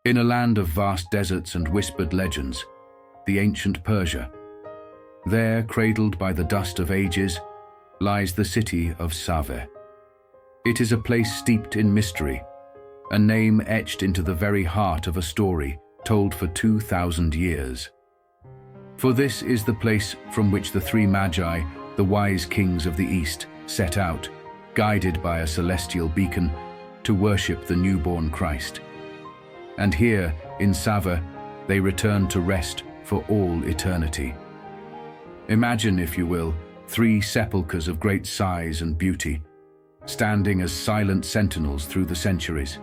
In a land of vast deserts and whispered legends, the ancient Persia, there, cradled by the dust of ages, lies the city of Saveh. It is a place steeped in mystery, a name etched into the very heart of a story told for 2,000 years. For this is the place from which the Three Magi, the wise kings of the East, set out, guided by a celestial beacon, to worship the newborn Christ. And here, in Saveh, they return to rest for all eternity. Imagine, if you will, 3 sepulchres of great size and beauty, standing as silent sentinels through the centuries.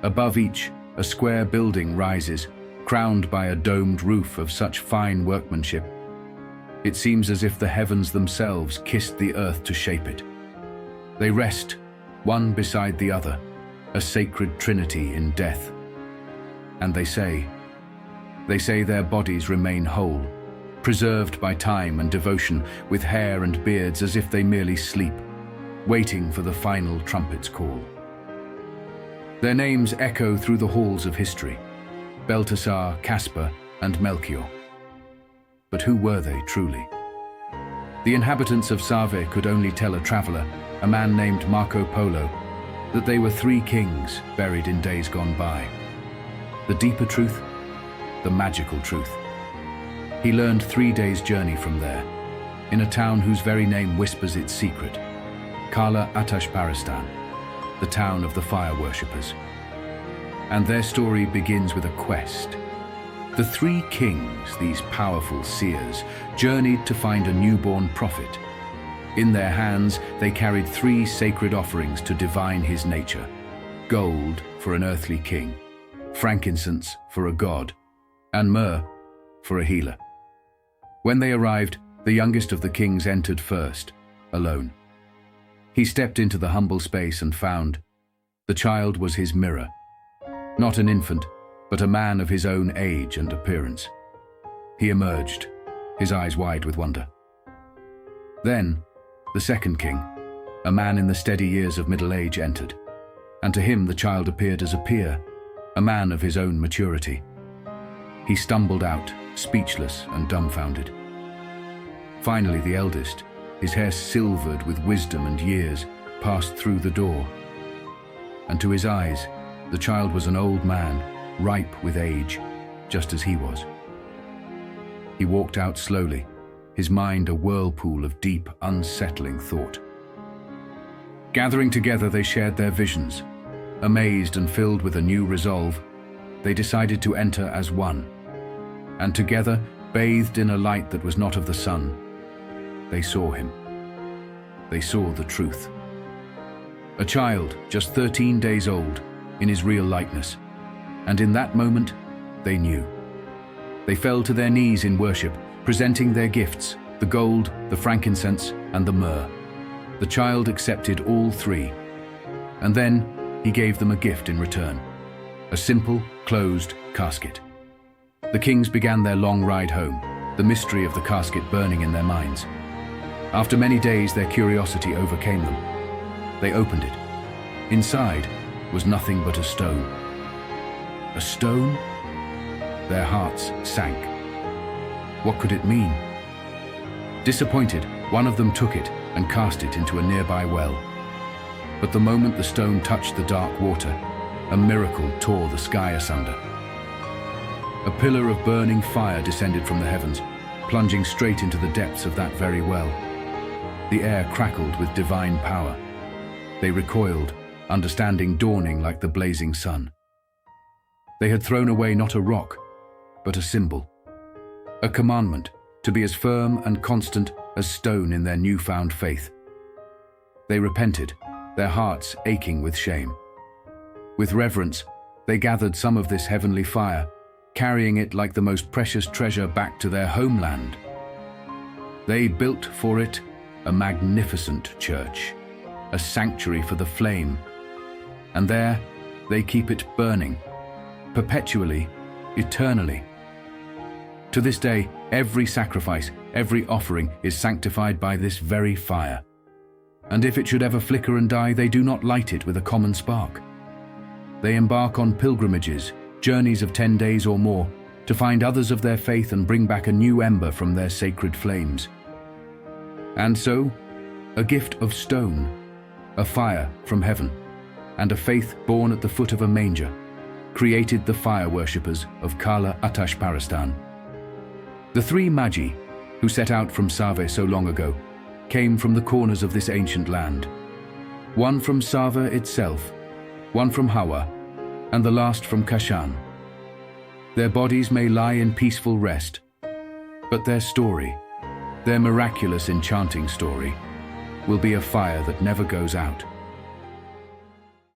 Above each, a square building rises, crowned by a domed roof of such fine workmanship. It seems as if the heavens themselves kissed the earth to shape it. They rest, one beside the other, a sacred trinity in death. And they say their bodies remain whole, preserved by time and devotion, with hair and beards as if they merely sleep, waiting for the final trumpet's call. Their names echo through the halls of history: Beltasar, Caspar, and Melchior. But who were they truly? The inhabitants of Saveh could only tell a traveler, a man named Marco Polo, that they were 3 kings buried in days gone by. The deeper truth, the magical truth. He learned 3 days' journey from there, in a town whose very name whispers its secret: Kala Atashparastan, the town of the fire worshippers. And their story begins with a quest. The 3 kings, these powerful seers, journeyed to find a newborn prophet. In their hands, they carried 3 sacred offerings to divine his nature: gold for an earthly king, frankincense for a god, and myrrh for a healer. When they arrived, the youngest of the kings entered first, alone. He stepped into the humble space and found the child was his mirror. Not an infant, but a man of his own age and appearance. He emerged, his eyes wide with wonder. Then, the second king, a man in the steady years of middle age, entered, and to him the child appeared as a peer, a man of his own maturity. He stumbled out, speechless and dumbfounded. Finally, the eldest, his hair silvered with wisdom and years, passed through the door. And to his eyes, the child was an old man, ripe with age, just as he was. He walked out slowly, his mind a whirlpool of deep, unsettling thought. Gathering together, they shared their visions. Amazed and filled with a new resolve, they decided to enter as one. And together, bathed in a light that was not of the sun, they saw him. They saw the truth. A child, just 13 days old, in his real likeness. And in that moment, they knew. They fell to their knees in worship, presenting their gifts: the gold, the frankincense, and the myrrh. The child accepted all 3. And then he gave them a gift in return: a simple, closed casket. The kings began their long ride home, the mystery of the casket burning in their minds. After many days, their curiosity overcame them. They opened it. Inside was nothing but a stone. A stone? Their hearts sank. What could it mean? Disappointed, one of them took it and cast it into a nearby well. But the moment the stone touched the dark water, a miracle tore the sky asunder. A pillar of burning fire descended from the heavens, plunging straight into the depths of that very well. The air crackled with divine power. They recoiled, understanding dawning like the blazing sun. They had thrown away not a rock, but a symbol, a commandment to be as firm and constant as stone in their newfound faith. They repented, their hearts aching with shame. With reverence, they gathered some of this heavenly fire, carrying it like the most precious treasure back to their homeland. They built for it a magnificent church, a sanctuary for the flame, and there they keep it burning, perpetually, eternally. To this day, every sacrifice, every offering is sanctified by this very fire. And if it should ever flicker and die, they do not light it with a common spark. They embark on pilgrimages, journeys of 10 days or more, to find others of their faith and bring back a new ember from their sacred flames. And so, a gift of stone, a fire from heaven, and a faith born at the foot of a manger, created the fire worshippers of Kala Atashparastan. The three Magi, who set out from Saveh so long ago, came from the corners of this ancient land. One from Saveh itself, one from Hawa, and the last from Kashan. Their bodies may lie in peaceful rest, but their story, their miraculous enchanting story, will be a fire that never goes out.